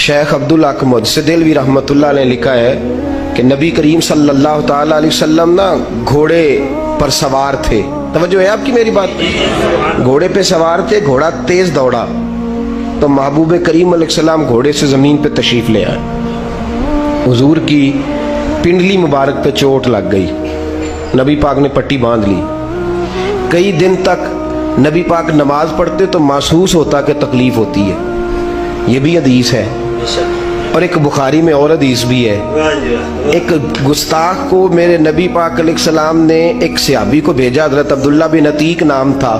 शेख अब्दुल हक मुदस्सिदिलवी रहमतुल्लाह ने लिखा है कि नबी करीम सल्लल्लाहु ताला अलैहि वसल्लम ना घोड़े पर सवार थे। तवज्जो है आपकी मेरी बात? घोड़े पे सवार थे, घोड़ा तेज दौड़ा तो महबूब करीम अलैहिस्सलाम घोड़े से ज़मीन पे तशरीफ़ ले आए। हुजूर की पिंडली मुबारक पे चोट लग गई, नबी पाक ने पट्टी बांध ली। कई दिन तक नबी पाक नमाज पढ़ते तो महसूस होता कि तकलीफ होती है। ये भी हदीस है और एक बुखारी में और हदीस भी है। एक गुस्ताख को मेरे नबी पाक अलैहिस्सलाम ने एक सहाबी को भेजा, हज़रत अब्दुल्ला बिन अतीक नाम था,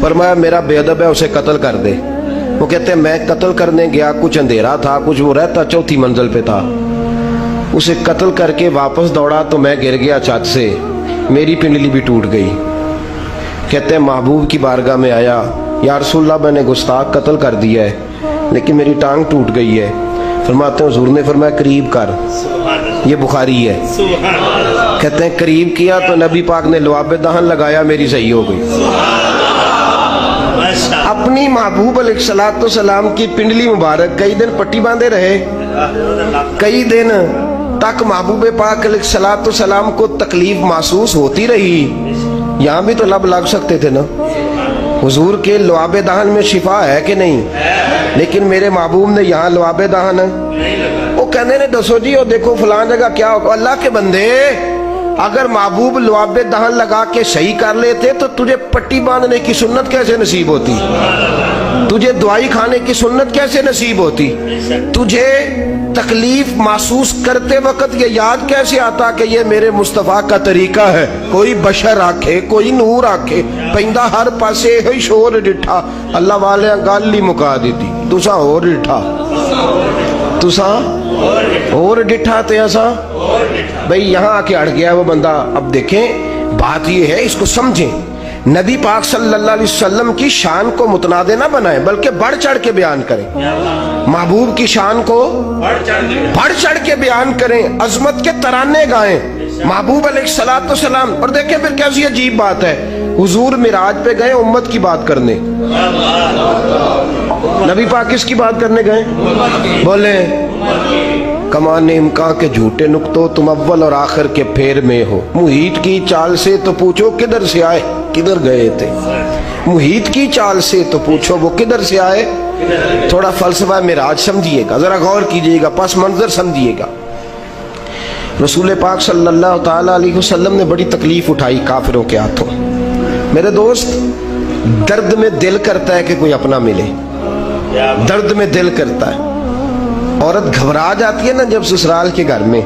फरमाया मेरा बेअदब है, उसे कत्ल कर दे। वो कहते हैं मैं कत्ल करने गया, कुछ अंधेरा था, कुछ वो रहता चौथी मंजिल पे था, उसे कत्ल करके वापस दौड़ा तो मैं गिर गया छत से, मेरी पिंडली भी टूट गई। कहते हैं महबूब की बारगाह में आया, या रसूलल्लाह मैंने गुस्ताख कत्ल कर दिया है लेकिन मेरी टांग टूट गई है। फरमाते हैं हुजूर ने फरमाया करीब कर, ये बुखारी है। कहते हैं करीब किया तो नबी पाक ने लुआब दहन लगाया, मेरी सही हो गई। अपनी महबूब अलैहिस्सलाम की पिंडली मुबारक कई दिन पट्टी बांधे रहे, कई दिन तक महबूब पाक अलैहिस्सलाम को तकलीफ महसूस होती रही। यहाँ भी तो लब लग सकते थे ना, हुजूर के लुआब दहन में शिफा है कि नहीं, लेकिन मेरे महबूब ने यहाँ लुआब दहन, वो कहने ने दसो जी, वो देखो फलां जगह क्या होगा। अल्लाह के बंदे, अगर महबूब लुआब दहन लगा के सही कर लेते तो तुझे पट्टी बांधने की सुन्नत कैसे नसीब होती, तुझे दवाई खाने की सुन्नत कैसे नसीब होती, तुझे तकलीफ महसूस करते वक्त ये याद कैसे आता कि ये मेरे मुस्तफ़ा का तरीका है। कोई बशर आखे, कोई नूर आखे, पैंदा हर पासे ही शोर डिठा, अल्लाह वाले गल ही मुका दी, तुसा होर डिठा, तुसा और डिठा ते ऐसा भाई यहाँ आके अड़ गया वो बंदा। अब देखें बात ये है, इसको समझें, नबी पाक सल्लल्लाहु अलैहि वसल्लम की शान को मुतनादे ना बनाएं बल्कि बढ़ चढ़ के बयान करें। महबूब की शान को बढ़ चढ़ के बयान करें, अजमत के तराने गाएं महबूब अलैहिस्सलाम। और देखें फिर कैसी अजीब बात है, हुजूर मिराज पे गए उम्मत की बात करने, नबी पाक किसकी बात करने गए? बोले कमाने इम्कान के झूठे नुक्तों, तुम अव्वल और आखिर के फेर में हो। मुहीत की चाल से तो पूछो किधर से आए, किधर गए थे। मुहीत की चाल से तो पूछो वो किधर से आए। थोड़ा फलसफा मिराज समझिएगा, जरा गौर कीजिएगा, पस मंजर समझिएगा। रसूल पाक सल्लल्लाहु ताला अलैहि वसल्लम ने बड़ी तकलीफ उठाई काफिरों के हाथों। मेरे दोस्त, दर्द में दिल करता है कि कोई अपना मिले, दर्द में दिल करता है। औरत घबरा जाती है ना जब ससुराल के घर में,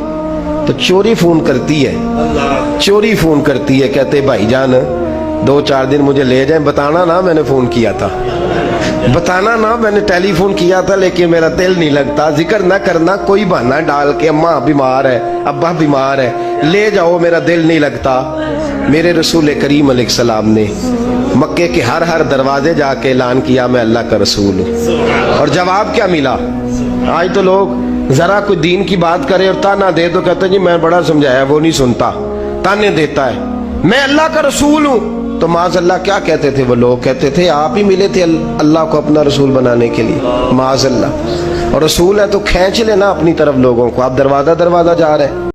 तो चोरी फोन करती है, चोरी फोन करती है, कहते भाईजान 2-4 दिन मुझे ले जाएं, बताना ना मैंने फोन किया था, बताना ना मैंने टेलीफोन किया था लेकिन मेरा दिल नहीं लगता, जिक्र ना करना, कोई बहाना डाल के अम्मा बीमार है, अब्बा बीमार है, ले जाओ मेरा दिल नहीं लगता। मेरे रसूल करीम अलैहिस्सलाम ने मक्के के हर दरवाजे जाके ऐलान किया मैं अल्लाह का रसूल हूँ। और जवाब क्या मिला? आज तो लोग जरा कोई दीन की बात करे और ताना दे तो कहते जी मैं बड़ा समझाया, वो नहीं सुनता, ताने देता है, मैं अल्लाह का रसूल हूँ। तो माज़अल्लाह क्या कहते थे वो लोग? कहते थे आप ही मिले थे अल्लाह को अपना रसूल बनाने के लिए, माज़अल्लाह। और रसूल है तो खींच लेना अपनी तरफ लोगों को, आप दरवाजा जा रहे हैं।